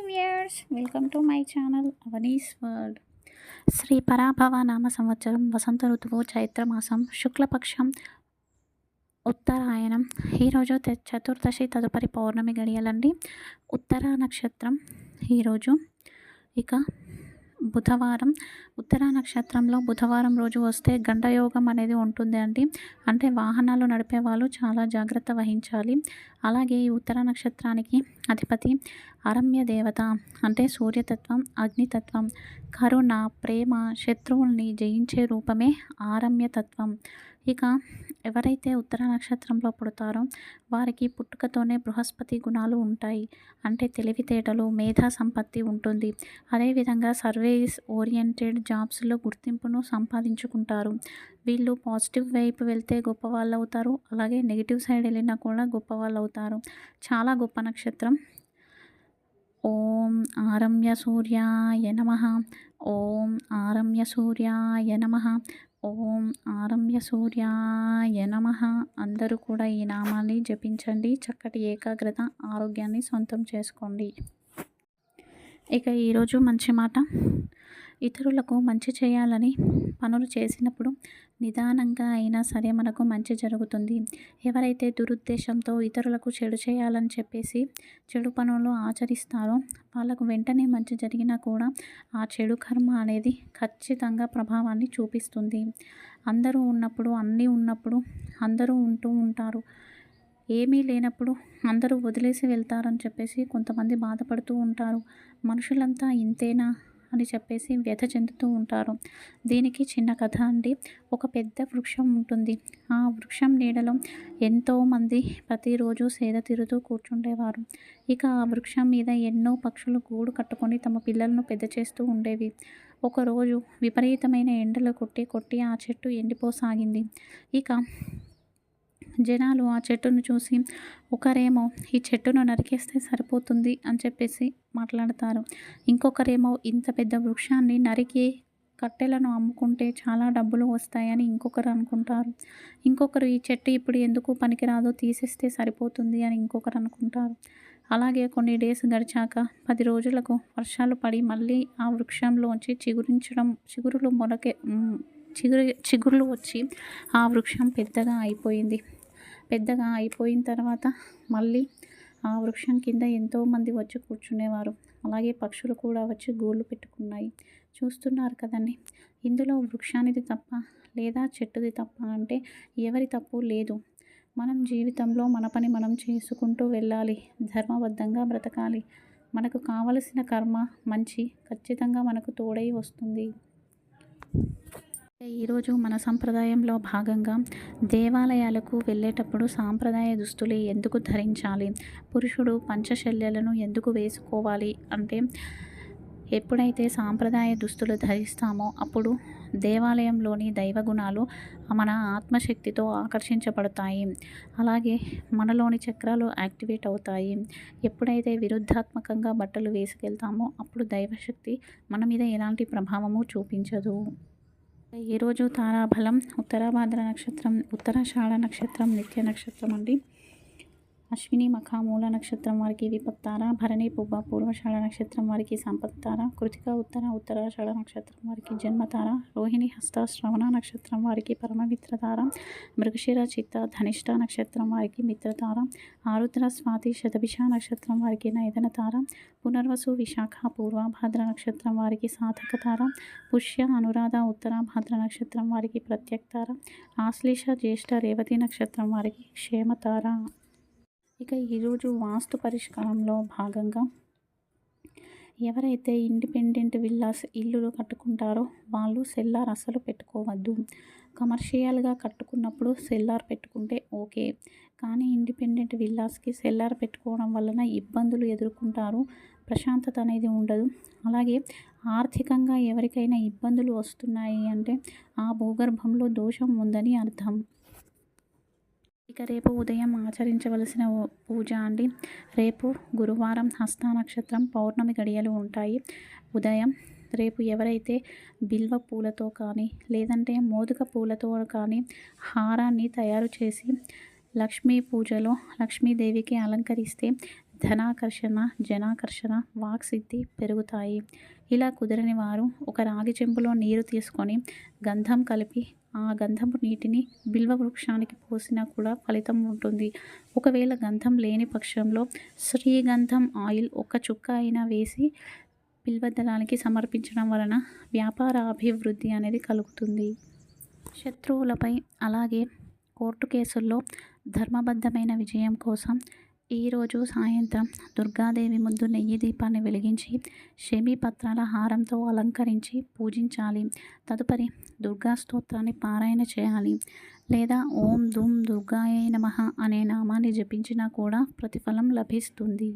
Viewers, welcome to my channel Avani's world. Shri Parabhava నామ సంవత్సరం వసంత ఋతువు చైత్రమాసం శుక్లపక్షం ఉత్తరాయణం. ఈరోజు చతుర్దశి తదుపరి పౌర్ణమి గడియలండి. ఉత్తర నక్షత్రం ఈరోజు. ఇక బుధవారం, ఉత్తర నక్షత్రంలో బుధవారం రోజు వస్తే గండయోగం అనేది ఉంటుంది అండి. అంటే వాహనాలు నడిపే వాళ్ళు చాలా జాగ్రత్త వహించాలి. అలాగే ఈ ఉత్తర నక్షత్రానికి అధిపతి అరమ్య దేవత, అంటే సూర్యతత్వం, అగ్నితత్వం, కరుణ, ప్రేమ, శత్రువుల్ని జయించే రూపమే ఆరమ్యతత్వం. ఇక ఎవరైతే ఉత్తర నక్షత్రంలో పుడతారో వారికి పుట్టుకతోనే బృహస్పతి గుణాలు ఉంటాయి. అంటే తెలివితేటలు, మేధా సంపత్తి ఉంటుంది. అదేవిధంగా సర్వీస్ ఓరియంటెడ్ జాబ్స్లో గుర్తింపును సంపాదించుకుంటారు. వీళ్ళు పాజిటివ్ వైపు వెళ్తే గొప్ప వాళ్ళు అవుతారు. అలాగే నెగిటివ్ సైడ్ వెళ్ళినా కూడా గొప్ప వాళ్ళు అవుతారు. చాలా గొప్ప నక్షత్రం. ఓం ఆరమ్య సూర్యాయ నమః. ఓం ఆరమ్య సూర్యాయ నమః. ఓం ఆరమ్య సూర్యాయ నమః. అందరూ కూడా ఈ నామాన్ని జపించండి. చక్కటి ఏకాగ్రత, ఆరోగ్యాన్ని సొంతం చేసుకోండి. ఇక ఈరోజు మంచి మాట. ఇతరులకు మంచి చేయాలని పనులు చేసినప్పుడు నిదానంగా అయినా సరే మనకు మంచి జరుగుతుంది. ఎవరైతే దురుద్దేశంతో ఇతరులకు చెడు చేయాలని చెప్పేసి చెడు పనులు ఆచరిస్తారో వాళ్ళకు వెంటనే మంచి జరిగినా కూడా ఆ చెడు కర్మ అనేది ఖచ్చితంగా ప్రభావాన్ని చూపిస్తుంది. అందరూ ఉన్నప్పుడు, అన్నీ ఉన్నప్పుడు అందరూ ఉంటూ ఉంటారు. ఏమీ లేనప్పుడు అందరూ వదిలేసి వెళ్తారని చెప్పేసి కొంతమంది బాధపడుతూ ఉంటారు. మనుషులంతా ఇంతేనా అని చెప్పేసి వ్యథ చెందుతూ ఉంటారు. దీనికి చిన్న కథ అండి. ఒక పెద్ద వృక్షం ఉంటుంది. ఆ వృక్షం నీడలో ఎంతోమంది ప్రతిరోజు సేద తీరుతూ కూర్చుండేవారు. ఇక ఆ వృక్షం మీద ఎన్నో పక్షులు గూడు కట్టుకొని తమ పిల్లలను పెద్ద చేస్తూ ఉండేవి. ఒకరోజు విపరీతమైన ఎండలు కొట్టి ఆ చెట్టు ఎండిపోసాగింది. ఇక జనాలు ఆ చెట్టును చూసి ఒకరేమో ఈ చెట్టును నరికేస్తే సరిపోతుంది అని చెప్పేసి మాట్లాడతారు. ఇంకొకరేమో ఇంత పెద్ద వృక్షాన్ని నరికి కట్టెలను అమ్ముకుంటే చాలా డబ్బులు వస్తాయని ఇంకొకరు అనుకుంటారు. ఇంకొకరు ఈ చెట్టు ఇప్పుడు ఎందుకు పనికిరాదో తీసేస్తే సరిపోతుంది అని ఇంకొకరు అనుకుంటారు. అలాగే కొన్ని డేస్ గడిచాక 10 రోజులకు వర్షాలు పడి మళ్ళీ ఆ వృక్షంలోంచి చిగురులు వచ్చి ఆ వృక్షం పెద్దగా అయిపోయింది. పెద్దగా అయిపోయిన తర్వాత మళ్ళీ ఆ వృక్షం కింద ఎంతోమంది వచ్చి కూర్చునేవారు. అలాగే పక్షులు కూడా వచ్చి గూళ్ళు పెట్టుకున్నాయి. చూస్తున్నారు కదండి. ఇందులో వృక్షానిది తప్ప లేదా చెట్టుది తప్ప అంటే ఎవరి తప్పు లేదు. మనం జీవితంలో మన పని మనం చేసుకుంటూ వెళ్ళాలి. ధర్మబద్ధంగా బ్రతకాలి. మనకు కావలసిన కర్మ మంచి ఖచ్చితంగా మనకు తోడై వస్తుంది. ఈరోజు మన సంప్రదాయంలో భాగంగా దేవాలయాలకు వెళ్ళేటప్పుడు సాంప్రదాయ దుస్తులు ఎందుకు ధరించాలి, పురుషుడు పంచశల్యాలను ఎందుకు వేసుకోవాలి అంటే, ఎప్పుడైతే సాంప్రదాయ దుస్తులు ధరిస్తామో అప్పుడు దేవాలయంలోని దైవగుణాలు మన ఆత్మశక్తితో ఆకర్షించబడతాయి. అలాగే మనలోని చక్రాలు యాక్టివేట్ అవుతాయి. ఎప్పుడైతే విరుద్ధాత్మకంగా బట్టలు వేసుకెళ్తామో అప్పుడు దైవశక్తి మన మీద ఎలాంటి ప్రభావము చూపించదు. ఈరోజు తారాబలం ఉత్తరాభాద్ర నక్షత్రం, ఉత్తరాషాఢ నక్షత్రం నిత్య నక్షత్రం అండి. అశ్విని మఖ మూల నక్షత్రం వారికి విపత్తార, భరణి పుబ్బ పూర్వషాఢ నక్షత్రం వారికి సంపత్తార, కృతిక ఉత్తరాషాఢ నక్షత్రం వారికి జన్మతార, రోహిణి హస్త శ్రవణ నక్షత్రం వారికి పరమమిత్రతార, మృగశిర చిత్త ధనిష్ట నక్షత్రం వారికి మిత్రతార, ఆరుద్ర స్వాతి శతభిష నక్షత్రం వారికి నైదనతార, పునర్వసు విశాఖ పూర్వభాద్ర నక్షత్రం వారికి సాధకతార, పుష్య అనురాధ ఉత్తరాభాద్ర నక్షత్రం వారికి ప్రత్యక్తార, ఆశ్లేష జ్యేష్ఠ రేవతి నక్షత్రం వారికి క్షేమతార. ఇక ఈరోజు వాస్తు పరిష్కారంలో భాగంగా ఎవరైతే ఇండిపెండెంట్ విల్లాస్ ఇల్లులు కట్టుకుంటారో వాళ్ళు సెల్లార్ అస్సలు పెట్టుకోవద్దు. కమర్షియల్గా కట్టుకున్నప్పుడు సెల్లార్ పెట్టుకుంటే ఓకే, కానీ ఇండిపెండెంట్ విల్లాస్కి సెల్లార్ పెట్టుకోవడం వలన ఇబ్బందులు ఎదుర్కొంటారు. ప్రశాంతత అనేది ఉండదు. అలాగే ఆర్థికంగా ఎవరికైనా ఇబ్బందులు వస్తున్నాయి అంటే ఆ భూగర్భంలో దోషం ఉందని అర్థం. ఇక రేపు ఉదయం ఆచరించవలసిన పూజ అండి. రేపు గురువారం, హస్త నక్షత్రం, పౌర్ణమి గడియలు ఉంటాయి. ఉదయం రేపు ఎవరైతే బిల్వ పూలతో కానీ లేదంటే మోదుక పూలతో కానీ హారాన్ని తయారు చేసి లక్ష్మీ పూజలో లక్ష్మీదేవికి అలంకరిస్తే ధనాకర్షణ, జనాకర్షణ, వాక్సిద్ధి పెరుగుతాయి. ఇలా కుదరని వారు ఒక రాగి చెంబులో నీరు తీసుకొని గంధం కలిపి ఆ గంధపు నీటిని బిల్వ వృక్షానికి పోసినా కూడా ఫలితం ఉంటుంది. ఒకవేళ గంధం లేని పక్షంలో శ్రీగంధం ఆయిల్ ఒక్క చుక్క అయినా వేసి బిల్వదళానికి సమర్పించడం వలన వ్యాపార అభివృద్ధి అనేది కలుగుతుంది. శత్రువులపై అలాగే కోర్టు కేసుల్లో ధర్మబద్ధమైన విజయం కోసం ఈరోజు సాయంత్రం దుర్గాదేవి ముందు నెయ్యి దీపాన్ని వెలిగించి శమీ పత్రాల హారంతో అలంకరించి పూజించాలి. తదుపరి దుర్గా స్తోత్రాన్ని పారాయణ చేయాలి. లేదా ఓం దుమ్ దుర్గాయై నమః అనే నామాన్ని జపించినా కూడా ప్రతిఫలం లభిస్తుంది.